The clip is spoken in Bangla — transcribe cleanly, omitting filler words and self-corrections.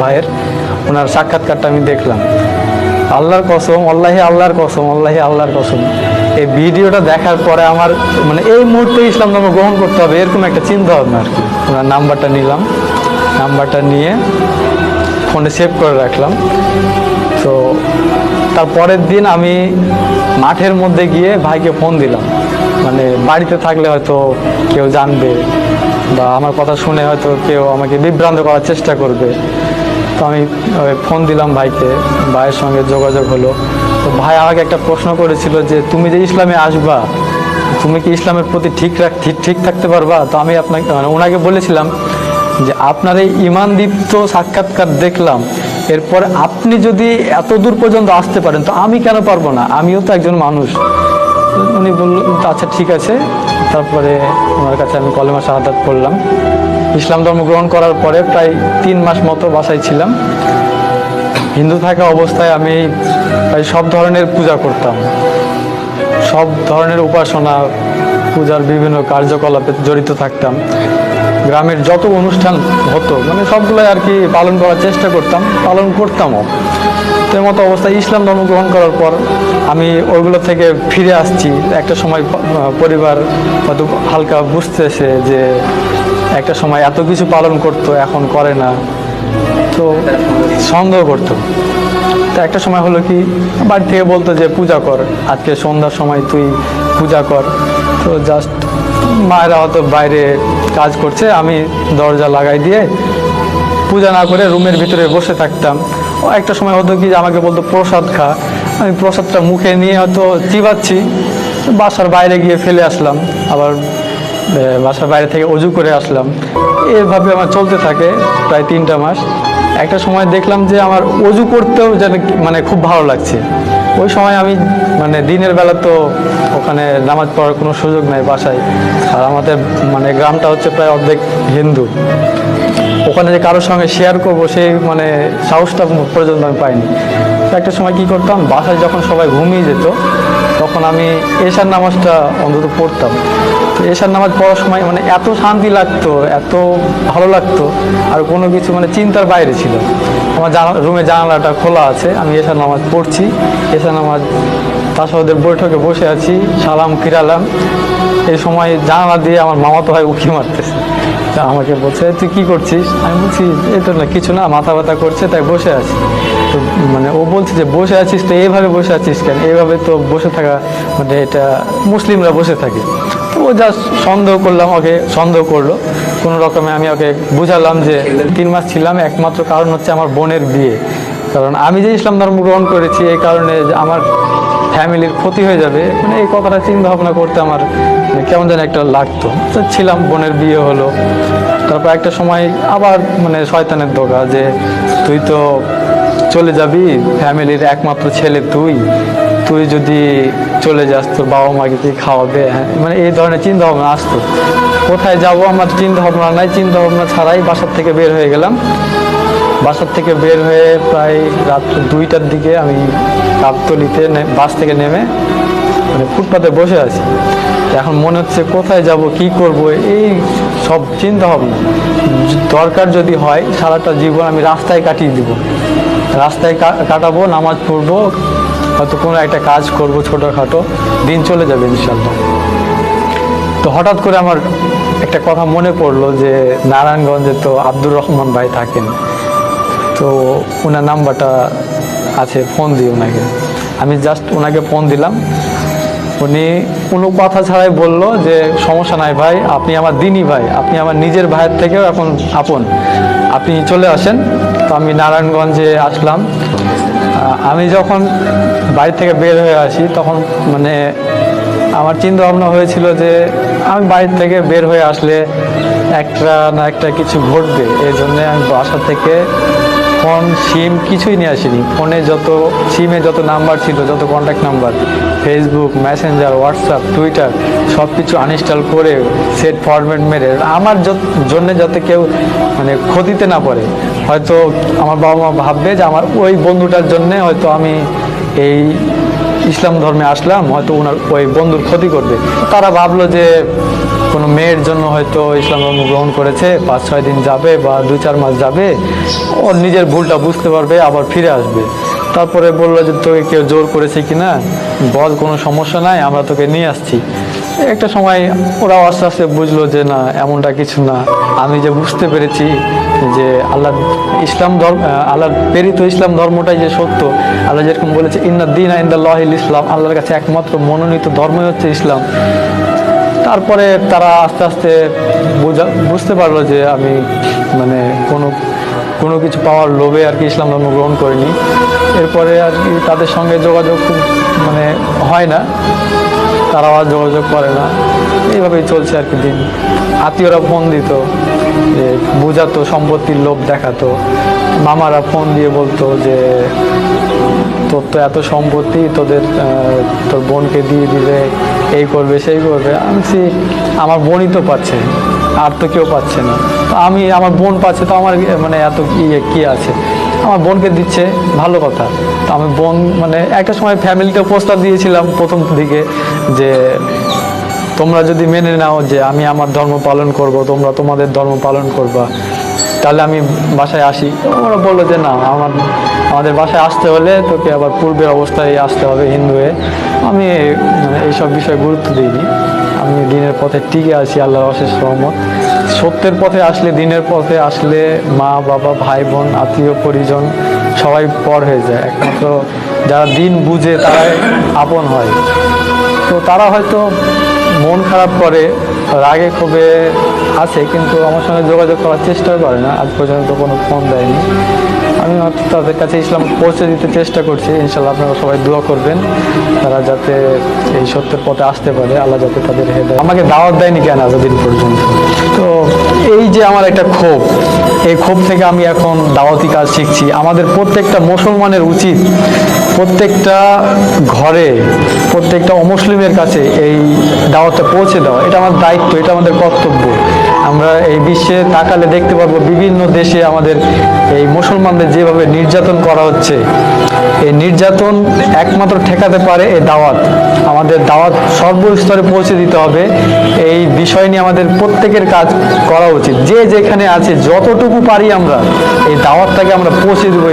ভাইয়ের, ওনার সাক্ষাৎকারটা আমি দেখলাম। আল্লাহর কসম, আল্লাহর কসম, আল্লাহর কসম, এই ভিডিওটা দেখার পরে আমার মানে এই মুহূর্তে ইসলাম ধর্ম গ্রহণ করতে হবে এরকম একটা চিন্তা ভাবনা আর কি। ওনার নাম্বারটা নিলাম, নাম্বারটা নিয়ে ফোনে সেভ করে রাখলাম। তো তার পরের দিন আমি মাঠের মধ্যে গিয়ে ভাইকে ফোন দিলাম, মানে বাড়িতে থাকলে হয়তো কেউ জানবে বা আমার কথা শুনে হয়তো কেউ আমাকে বিভ্রান্ত করার চেষ্টা করবে। তো আমি ফোন দিলাম ভাইকে, ভাইয়ের সঙ্গে যোগাযোগ হলো। তো ভাই আমাকে একটা প্রশ্ন করেছিল যে তুমি যে ইসলামে আসবা, তুমি কি ইসলামের প্রতি ঠিক থাকতে পারবা? তো আমি আপনাকে মানে ওনাকে বলেছিলাম যে আপনার এই ইমানদীপ্ত সাক্ষাৎকার দেখলাম, এরপরে আপনি যদি এত দূর পর্যন্ত আসতে পারেন তো আমি কেন পারবো না, আমিও তো একজন মানুষ। উনি বললেন আচ্ছা ঠিক আছে। তারপরে ওনার কাছে আমি কলেমা শাহাদাত পড়লাম। ইসলাম ধর্ম গ্রহণ করার পরে প্রায় 3 মাস মতো বাসায় ছিলাম। হিন্দু থাকা অবস্থায় আমি প্রায় সব ধরনের পূজা করতাম, সব ধরনের উপাসনা পূজার বিভিন্ন কার্যকলাপে জড়িত থাকতাম। গ্রামের যত অনুষ্ঠান হতো মানে সবগুলোই আর কি পালন করার চেষ্টা করতাম, পালন করতামও। তো এই মতো অবস্থায় ইসলাম ধর্ম গ্রহণ করার পর আমি ওইগুলো থেকে ফিরে আসছি। একটা সময় পরিবার হয়তো হালকা বুঝতেছে যে একটা সময় এত কিছু পালন করতো এখন করে না, তো সন্দেহ করতো। তো একটা সময় হলো কি বাড়ি থেকে বলতো যে পূজা কর, আজকে সন্ধ্যার সময় তুই পূজা কর। তো জাস্ট মায়েরা হয়তো বাইরে কাজ করছে, আমি দরজা লাগাই দিয়ে পূজা না করে রুমের ভিতরে বসে থাকতাম। ও একটা সময় হতো কি যে আমাকে বলতো প্রসাদ খা, আমি প্রসাদটা মুখে নিয়ে হয়তো চিবাচ্ছি, বাসার বাইরে গিয়ে ফেলে আসলাম, আবার বাসার বাইরে থেকে অজু করে আসলাম। এভাবে আমার চলতে থাকে প্রায় 3টা মাস। একটা সময় দেখলাম যে আমার অজু করতেও যেন মানে খুব ভালো লাগছে। ওই সময় আমি মানে দিনের বেলা তো ওখানে নামাজ পড়ার কোনো সুযোগ নাই বাসায়, আর আমাদের মানে গ্রামটা হচ্ছে প্রায় অর্ধেক হিন্দু, ওখানে যে কারোর সঙ্গে শেয়ার করবো সেই মানে সাহসটা পর্যন্ত আমি পাইনি। একটা সময় কি করতাম, বাসায় যখন সবাই ঘুমিয়ে যেত তখন আমি এশার নামাজটা অন্তত পড়তাম। তো এশার নামাজ পড়ার সময় মানে এত শান্তি লাগতো, এত ভালো লাগতো, আর কোনো কিছু মানে চিন্তার বাইরে ছিল। আমার রুমে জানালাটা খোলা আছে, আমি এশার নামাজ পড়ছি, এশার নামাজ তাসাউদের বৈঠকে বসে আছি, সালাম ফিরালাম। এই সময় জানালা দিয়ে আমার মামাতো ভাই উঁকি মারতেছে, তা আমাকে বলছে তুই কি করছিস? আমি বলছি এই তো না কিছু না, মাথা ব্যথা করছে তাই বসে আছি। তো মানে ও বলছে যে বসে আছিস তো এইভাবে বসে আছিস কেন? এইভাবে তো বসে থাকা মানে এটা মুসলিমরা বসে থাকে। তো ও জাস্ট সন্দেহ করলাম, ওকে সন্দেহ করলো কোনো রকমে। আমি ওকে বুঝালাম যে 3 মাস ছিলাম একমাত্র কারণ হচ্ছে আমার বোনের বিয়ে, কারণ আমি যে ইসলাম ধর্ম গ্রহণ করেছি এই কারণে আমার ফ্যামিলির ক্ষতি হয়ে যাবে, মানে এই কথাটা চিন্তা ভাবনা করতে আমার কেমন যেন একটা লাগতো। তো ছিলাম, বোনের বিয়ে হলো। তারপর একটা সময় আবার মানে শয়তানের ধোঁকা যে তুই তো চলে যাবি, ফ্যামিলির একমাত্র ছেলে তুই, তুই যদি চলে যাস তোর বাবা মাকে তুই খাওয়াবে, হ্যাঁ মানে এই ধরনের চিন্তা ভাবনা আসতো। কোথায় যাব আমার চিন্তা ভাবনা নাই, চিন্তা ভাবনা ছাড়াই বাসার থেকে বের হয়ে গেলাম। বাসার থেকে বের হয়ে প্রায় রাত্র 2টার দিকে আমি গাবতলীতে বাস থেকে নেমে মানে ফুটপাতে বসে আছি। এখন মনে হচ্ছে কোথায় যাব, কি করব, এই সব চিন্তা ভাবনা। দরকার যদি হয় সারাটা জীবন আমি রাস্তায় কাটিয়ে দিব, রাস্তায় কাটাবো, নামাজ পড়বো, হয়তো কোনো একটা কাজ করব, ছোটোখাটো দিন চলে যাবে ইনশাল্লাহ। তো হঠাৎ করে আমার একটা কথা মনে পড়লো যে নারায়ণগঞ্জে তো আব্দুর রহমান ভাই থাকেন, তো ওনার নাম্বারটা আছে, ফোন দিই ওনাকে। আমি জাস্ট ওনাকে ফোন দিলাম, উনি কোনো কথা ছাড়াই বলল যে সমস্যা নাই ভাই, আপনি আমার দিনী ভাই, আপনি আমার নিজের ভাইয়ের থেকেও এখন আপন, আপনি চলে আসেন। তো আমি নারায়ণগঞ্জে আসলাম। আমি যখন বাড়ি থেকে বের হয়ে আসি তখন মানে আমার চিন্তা ভাবনা হয়েছিল যে আমি বাড়ি থেকে বের হয়ে আসলে একটা না একটা কিছু ঘটবে, এই জন্যে আমি বাসা থেকে ফোন, সিম কিছুই নিয়ে আসিনি। ফোনে যত সিমে যত নাম্বার ছিল, যত contact number, Facebook, Messenger, WhatsApp, Twitter সব কিছু আনইনস্টল করে সেট ফরম্যাট মেরে আমার জন্যে যাতে কেউ মানে ক্ষতিতে না পড়ে। হয়তো আমার বাবা মা ভাববে যে আমার ওই বন্ধুটার জন্যে হয়তো আমি এই ইসলাম ধর্মে আসলাম, হয়তো ওনার ওই বন্ধুর ক্ষতি করবে। তারা ভাবলো যে কোনো মেয়ের জন্য হয়তো ইসলাম ধর্ম গ্রহণ করেছে, 5-6 দিন যাবে বা 2-4 মাস যাবে, ওর নিজের ভুলটা বুঝতে পারবে, আবার ফিরে আসবে। তারপরে বললো যে তোকে কেউ জোর করেছে কিনা, বল কোনো সমস্যা নাই, আমরা তোকে নিয়ে আসছি। একটা সময় ওরাও আস্তে আস্তে বুঝলো যে না, এমনটা কিছু না। আমি যে বুঝতে পেরেছি যে ইসলাম ধর্ম, আল্লাহর প্রেরিত ইসলাম ধর্মটাই যে সত্য। আল্লাহ যেরকম বলেছে ইন্না দীনা ইনদাল্লাহিল ইসলাম, আল্লাহর কাছে একমাত্র মনোনীত ধর্মই হচ্ছে ইসলাম। তারপরে তারা আস্তে আস্তে বুঝতে পারলো যে আমি মানে কোনো কিছু পাওয়ার লোভে আর কি ইসলাম ধর্ম গ্রহণ করিনি। এরপরে আর কি তাদের সঙ্গে যোগাযোগ খুব মানে হয় না, তারাও আর যোগাযোগ করে না। এইভাবেই চলছে আর কি দিন। আত্মীয়রা ফোন দিত, যে বোঝাতো, সম্পত্তির লোভ দেখাতো। মামারা ফোন দিয়ে বলতো যে তোর তো এত সম্পত্তি, তোর বোনকে দিয়ে দিবে, এই করবে সেই করবে। আমি আমার বোনই তো পাচ্ছে, আর তো কেউ পাচ্ছে না। তো আমার বোন পাচ্ছে, তো আমার মানে এত কি আছে, আমার বোনকে দিচ্ছে, ভালো কথা। তো আমি বোন মানে একটা সময় ফ্যামিলিতে প্রস্তাব দিয়েছিলাম প্রথম দিকে যে তোমরা যদি মেনে নাও যে আমি আমার ধর্ম পালন করব, তোমরা তোমাদের ধর্ম পালন করবা, তাহলে আমি বাসায় আসি। ওরা বললো যে না, আমাদের বাসায় আসতে হলে তোকে আবার পূর্বের অবস্থায় আসতে হবে, হিন্দু হয়ে। আমি এইসব বিষয়ে গুরুত্ব দিইনি। আমি দিনের পথে টিকে আছি, আল্লাহর অশেষ রহমত। সত্যের পথে আসলে, দিনের পথে আসলে মা বাবা ভাই বোন আত্মীয় পরিজন সবাই পর হয়ে যায়। একমাত্র যারা দিন বুঝে তারাই আপন হয়। তো তারা হয়তো মন খারাপ করে, রাগে ক্ষোভে আছে, কিন্তু আমার সঙ্গে যোগাযোগ করার চেষ্টাও করে না। আজ পর্যন্ত কোনো ফোন দেয়নি। আমি তাদের কাছে ইসলাম পৌঁছে দিতে চেষ্টা করছি। ইনশাল্লাহ আপনারা সবাই দোয়া করবেন তারা যাতে এই সত্যের পথে আসতে পারে, আল্লাহ যাতে তাদের হেদায়েত। আমাকে দাওয়াত দেয়নি কেন এতদিন পর্যন্ত? তো এই যে আমার একটা ক্ষোভ, এই ক্ষোভ থেকে আমি এখন দাওয়াতি কাজ শিখছি। আমাদের প্রত্যেকটা মুসলমানের উচিত প্রত্যেকটা ঘরে, প্রত্যেকটা অমুসলিমের কাছে এই দাওয়াতটা পৌঁছে দেওয়া। এটা আমার দায়িত্ব, এটা আমাদের কর্তব্য। আমরা এই বিশ্বে তাকালে দেখতে পারবো বিভিন্ন দেশে আমাদের এই মুসলমানদের যেভাবে নির্যাতন করা হচ্ছে, এই নির্যাতন একমাত্র ঠেকাতে পারে এই দাওয়াত। আমাদের দাওয়াত সর্বস্তরে পৌঁছে দিতে হবে। এই বিষয় নিয়ে আমাদের প্রত্যেকের কাজ করা উচিত। যে যেখানে আছে যতটুকু পারি আমরা এই দাওয়াতটাকে আমরা পৌঁছে দেবো।